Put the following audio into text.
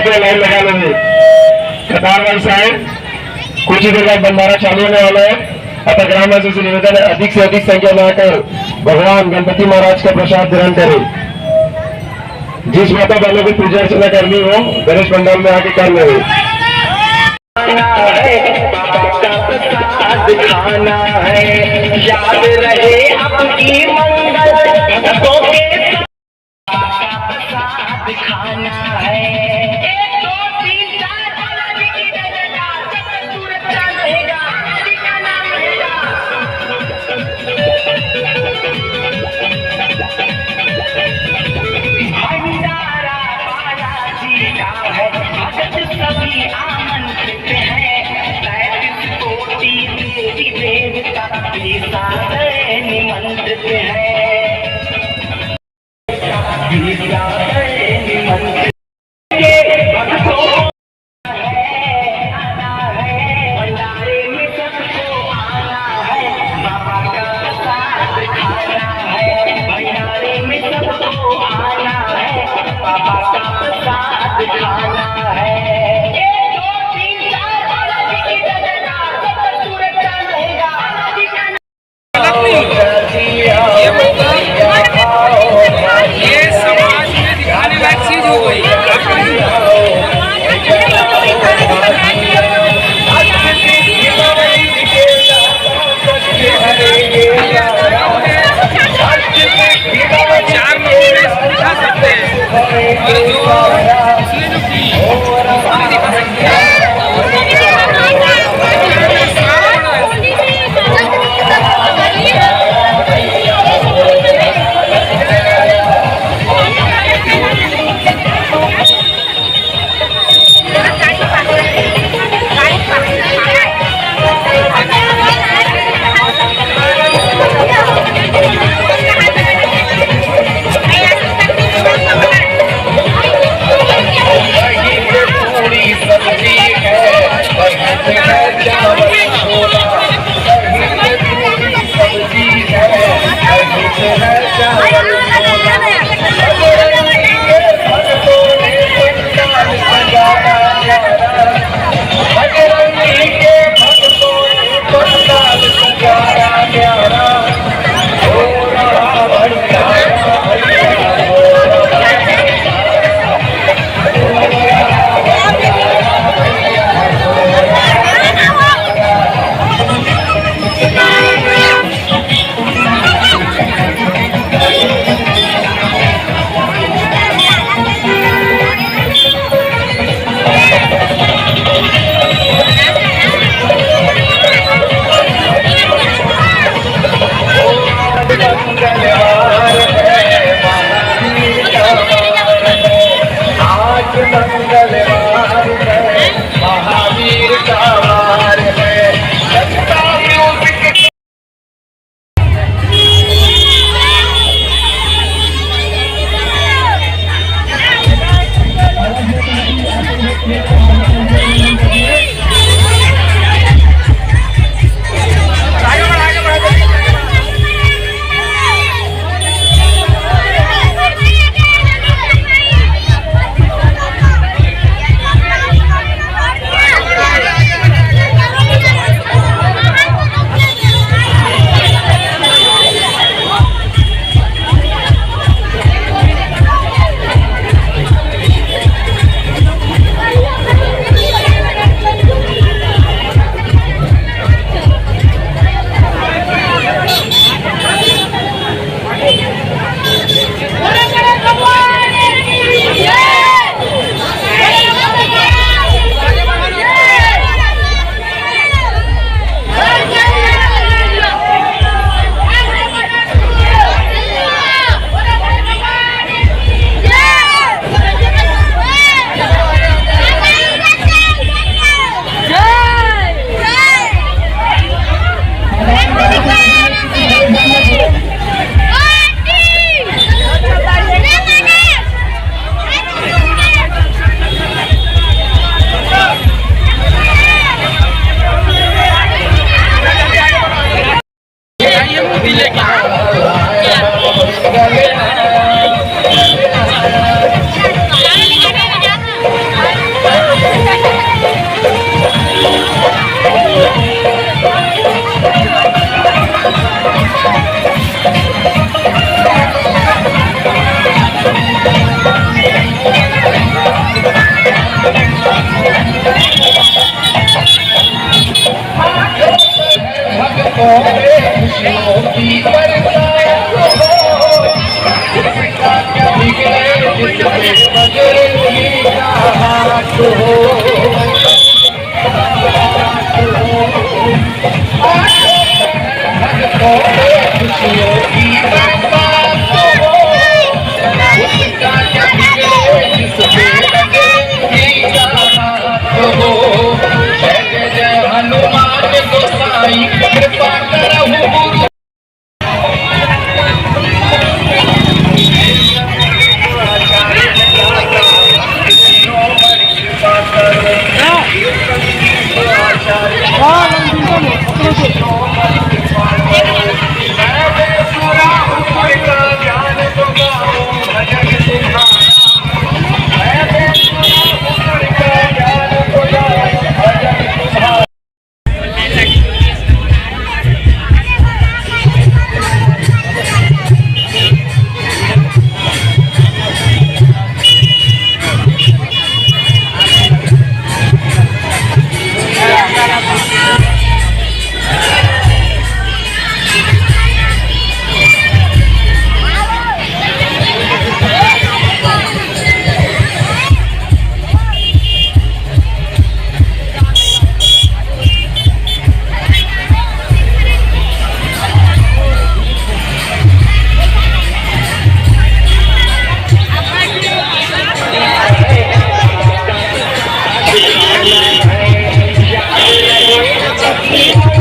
के लाइन लगा लेंगे कतार वाली साइड। कुछ ही देर बाद बंडारा चालू होने वाला है। अतः ग्रामवासियों से निवेदन है अधिक से अधिक संख्या में आकर भगवान गणपति महाराज का प्रसाद ग्रहण करें। जिस माता बहनों की पूजा अर्चना करनी हो गणेश पंडाल में आके कर ले। खाना है याद रहे आपकी मंगल दिखाना है। 1 2 3 4 रहेगा ठिकाना रहेगा। भंडारा बालाजी का है भगत सभी आमंत्रित है। 37 कोटि देवी देवता निमंत्रित है। भंडारे में सबको आना है बाबा का प्रसाद खाना है। भंडारे में सबको आना है बाबा का प्रसाद खाना है। 1 2 3 4 बालाजी की जगह सूरज चांद रहेगा ठिकाना। ये समाज में दिखाने लायक चीज हो गई। चार लोग दिखा सकते हैं और जो उसने जो की उसने दिखा सकते हैं। बजरंगी का हाथ हो भक्तों में खुशियों की बात हो उसका जब बिगड़े जिससे बजरंगी का हाथ हो जय जय हनुमान गोसाई कृपा करहु Thank you.